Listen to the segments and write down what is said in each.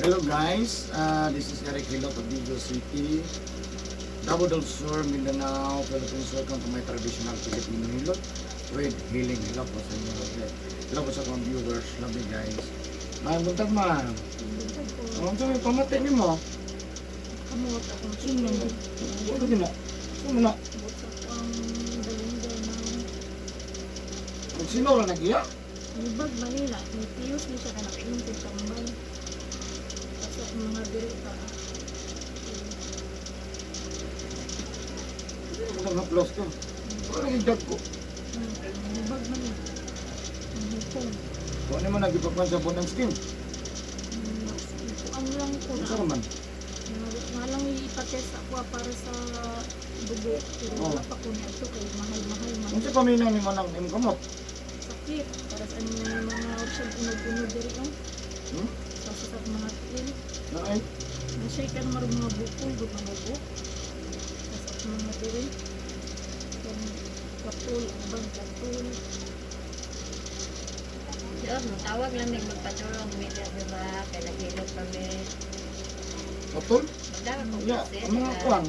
Hello guys, this is Eric Hilot of Vigo City, Davao del Sur, Mindanao, Philippines. Welcome to my traditional Filipino Hilot with healing. Hello po sa inyo. Hello po sa mga viewers. Love you guys. May buntag ma. Ano sa may pamati ni mo? Kamot akong sino. Ano din na? Ano na? Butak ang dalunggay na Ang sino lang nagiya? libag Manila. May piyos ni siya ka nakainom sa tambay. Kasi ang mga dirita. Ano na plus ko? Ano naging dag ko? Libag Manila. Ang hukong. Kung ano mo nagipagpan sa bunang skin? Ang lang ko Ano na. sa naman? Nga lang ipatest ako para sa dugo. Pero wala pa ko niya ito kay mahal-mahal man. Ano sa paminaw ni mo ng imkamot? Sakit. Para sa ano yung mga option unod-unod diri no? Hmm? Sa mga tin. Ay, Nasay ka naman mga bukol, mga buk. Sa mga diri. Kung katul, abang katul. Yun, tawag lang may magpatulong media, diba? Kaya naghilot kami. katol? Magdala ko Ya, kasi. ang mga kuwan.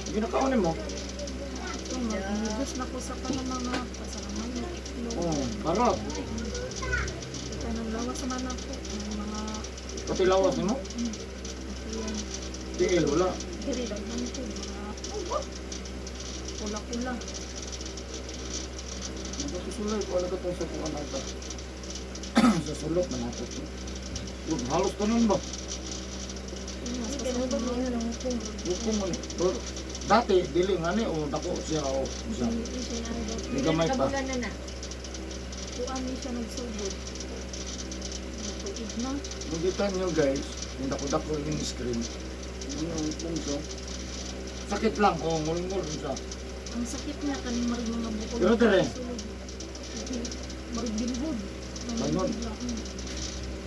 Ginakaunin mo? Ito, mag-inibus na ko sa kanang mga pasalaman ng itlog. Oh, karot. Ito nang lawas naman ako. Ng mga Pati lawas mo? ayan. Tiil, wala. Diri lang man ko. Mga pula-pula. Nagkasusulay ko alaga ito sa kuwan ata. Sa sulok na natin. Huwag, halos ka nun ba? Mas kasama mo yun ang hukong. Huwag mo ni. Pero, dati, dili nga ni, o dako siya, o siya. Hindi siya naragap. May gamay pa. Kabulan na na. Kuan ni siya nagsugod. Nagtuig na. Magkita nyo guys, yung dako-dako yung screen. Ano yung punso? Sakit lang, o ngul-ngul siya. Ang sakit niya kaning marag mga bukol. Pero tere. Marag bilhod. Ganon.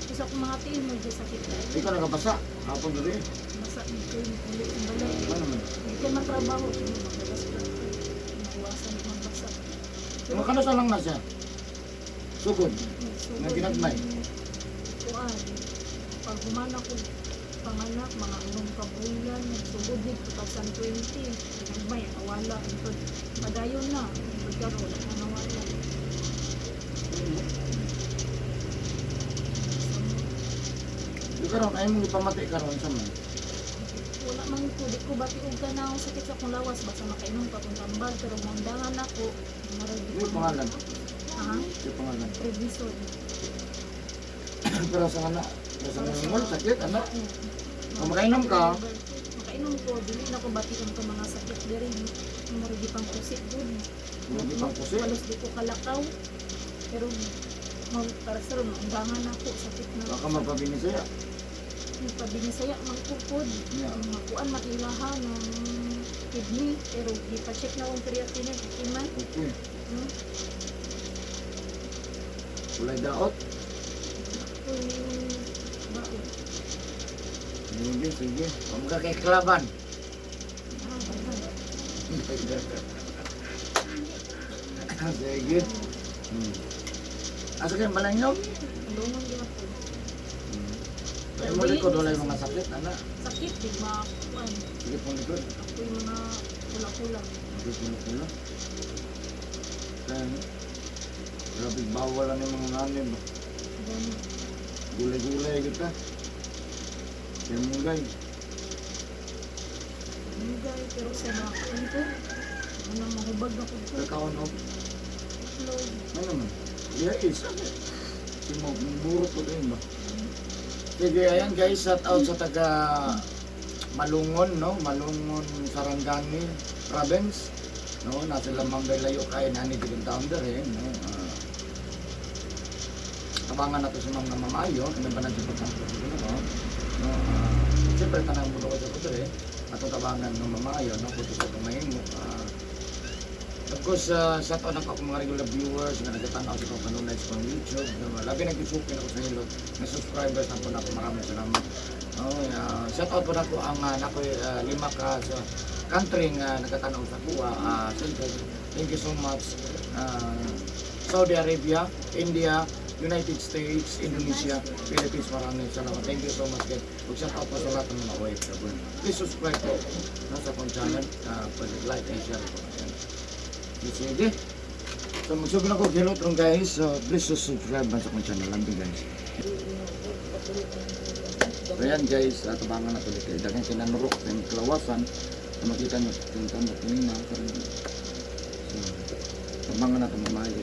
Kasi ako mga tiin mo dyan sakit na. Hindi ka nakabasa. Hapon na rin. Masa ito yung ulit yung balay. Ano naman? Hindi ka matrabaho. Magalas ka. Nawasan yung magbasa. Makanasa lang na siya. Sugod. Na ginagmay. Kuan. Pag humana ko panganak, mga anong kabulan, nagsugod din 2020. Ginagmay, nawala. Padayon na. Pagkaroon, nawala. Di karon ay mong ipamati karon sa man. Wala man ko, di ko batiog ka na ako sakit sa akong lawas. Basta makainom pa kung tambal. Pero mandangan ako. Hindi pangalan. Ha? Hindi pangalan. Prevision. Pero sa ana, sa ngul sakit ana. Kung makainom ka, Makainom ko, dili na ko batikan ko mga sakit diri. Maragi pang kusik dun. hindi pang pusi. Halos di ko kalakaw. Pero para sa ron, undangan ako. Sakit na. Baka mapabini siya. Pabinisaya, magkukod. Yeah. Makuan, matilahan ng kidney. Pero di pa check na akong creatinine. Iman. Okay. Hmm? Kulay daot. Bakit? Sige, sige. Huwag ka kay klaban. Sige. Asa kayo malangyog? Lungon din ako. Kaya mo likod wala yung mga sakit, ana. Sakit, di makuan. Sige pong likod. Ako yung mga pula-pula. Sige pong likod. Kaya, grabe bawal lang yung mga nanin. Ganun. Gulay-gulay kita. Kaya mo guys. Mugay, pero sa nakain ko, anong mahubag na ko ko. Kakaon o. Itlog. Ano naman? Yeah, is. Kasi maburo ko din ba? Sige, ayan guys, shout out sa taga Malungon, no? Malungon, Sarangani, province. No, nasa lamang layo kay nani tigong taon dere, no? Tabangan nato sa mga mamayo, ano ba nang sipag ko siguro, no? No, siyempre tanang mo ko sa dere, ato tabangan ng mamayo, no? Kuto sa tumahimo. Of course, shout out ako mga regular viewers na nagtatanaw sa kanunay sa YouTube. Labi nag-sukin ako sa hilot na subscribers na po na ako. Maraming salamat. Shout out po na ko ang nakoy 5 ka sa country nga nagtatanaw sa kuha. Thank you so much. Saudi Arabia, India, United States, Indonesia, Philippines, maraming salamat. Thank you so much guys. Mag-shout out po sa lahat ng mga OFW. Please subscribe po sa akong channel. Like and share po. Ayan. Sige. So magsugod ako hello from guys. So please subscribe sa akong channel. Lambing guys. So yan guys, tabangan na tuloy kayo. Dagang kinanurok ng kalawasan. So makita nyo, tinta mo, tingin na. So, tabangan na ito mamahay.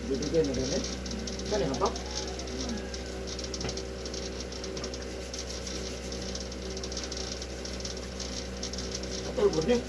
Bibigyan mo rin eh. Saan yung hapak? Patulbod eh.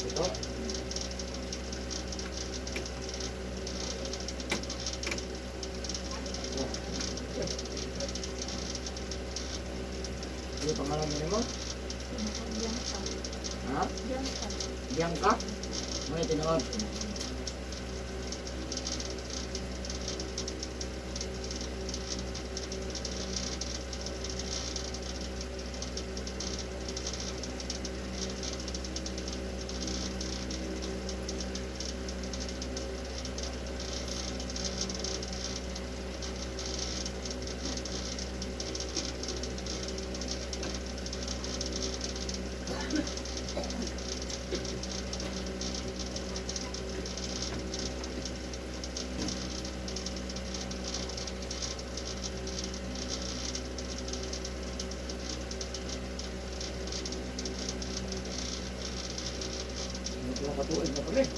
Ito. Ano pangalan mo? Ha? Bianca? May tinood. Nakatuloy na pala eh.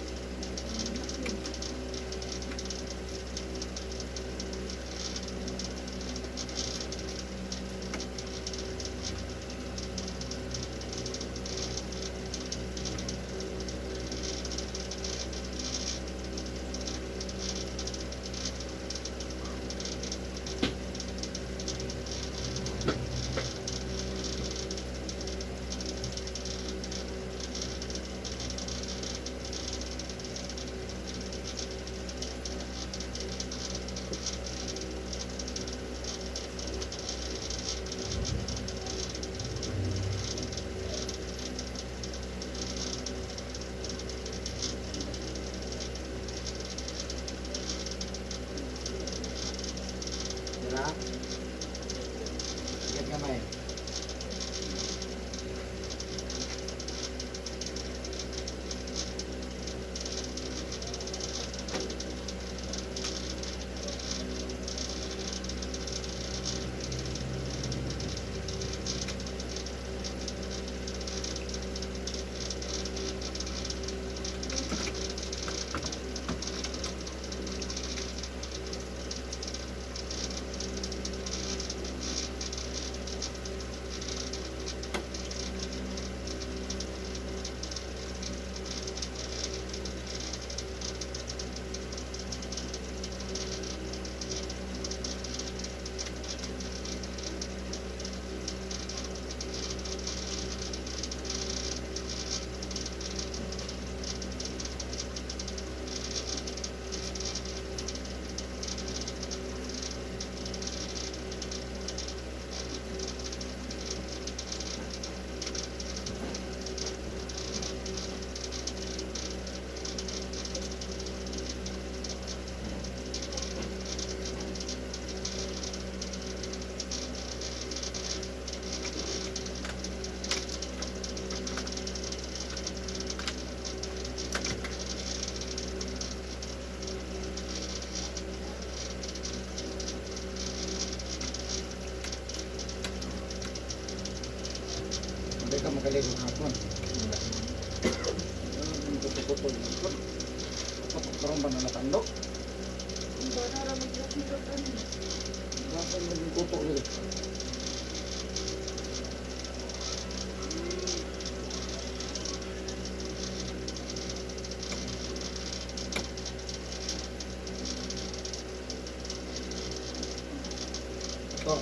Diba? Ikat kamay. nakaligo hapon. Wala na. Yung kuto-kuto yung hapon. Karoon ba na natandok? Ang bata ra maglakilot ano. Bakit naging kuto ulit? Ito.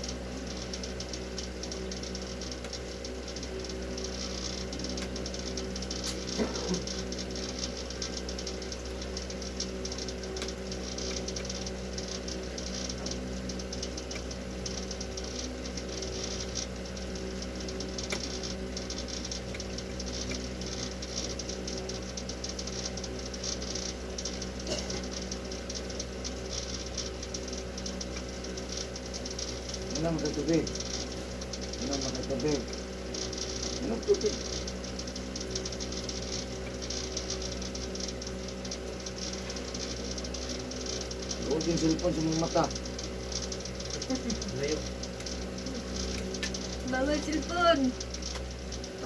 Inom ka tubig. Inom ka tubig. Inom tubig. Huwag yung cellphone sa mga mata. Layo. Bawal cellphone.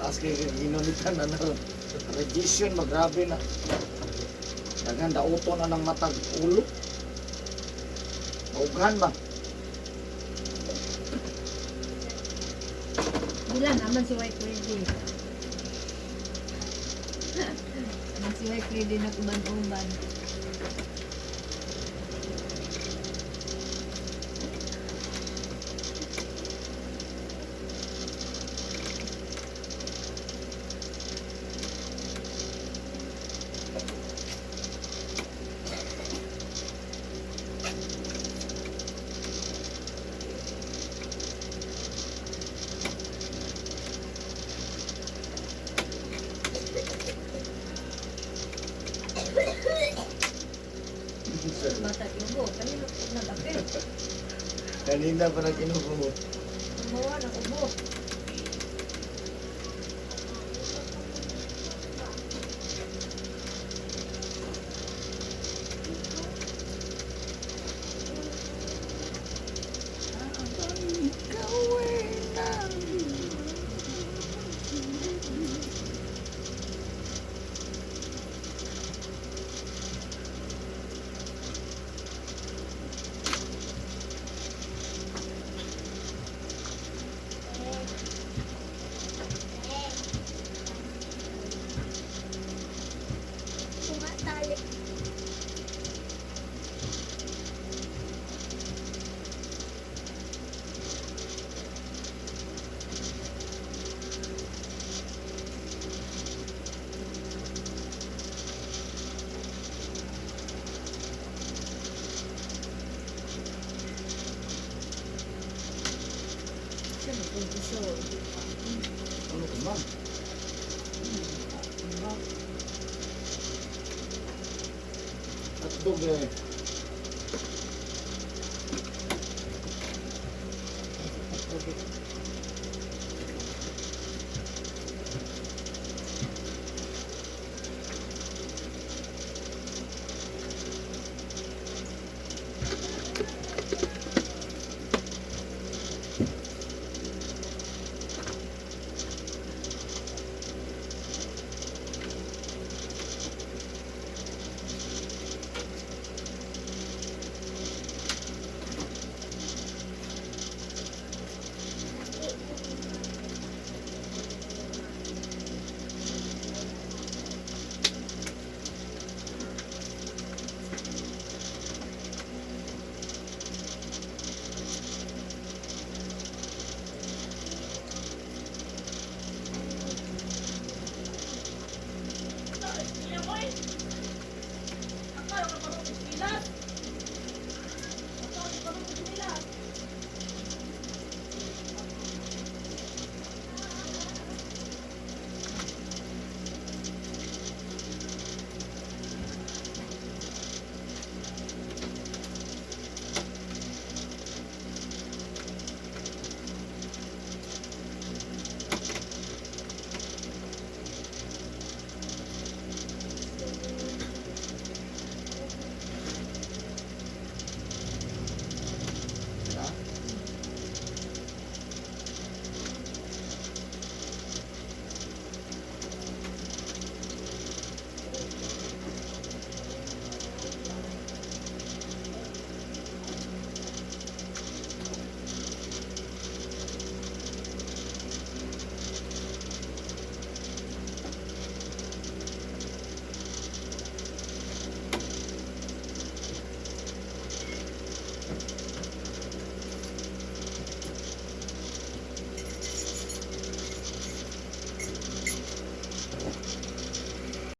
Taas kayo ginunitan na na. Radiation, magrabe na. Dagan, dauto na ng matag ulo. Maughan ba? Bila naman si White Lady. Naman si White Lady na kuban-uban. Bata yugo, kanino ko nag-apil. Kanina pa nag-inubo. Gumawa ng ubo. Ano ka ba? Hotdog eh. Ako,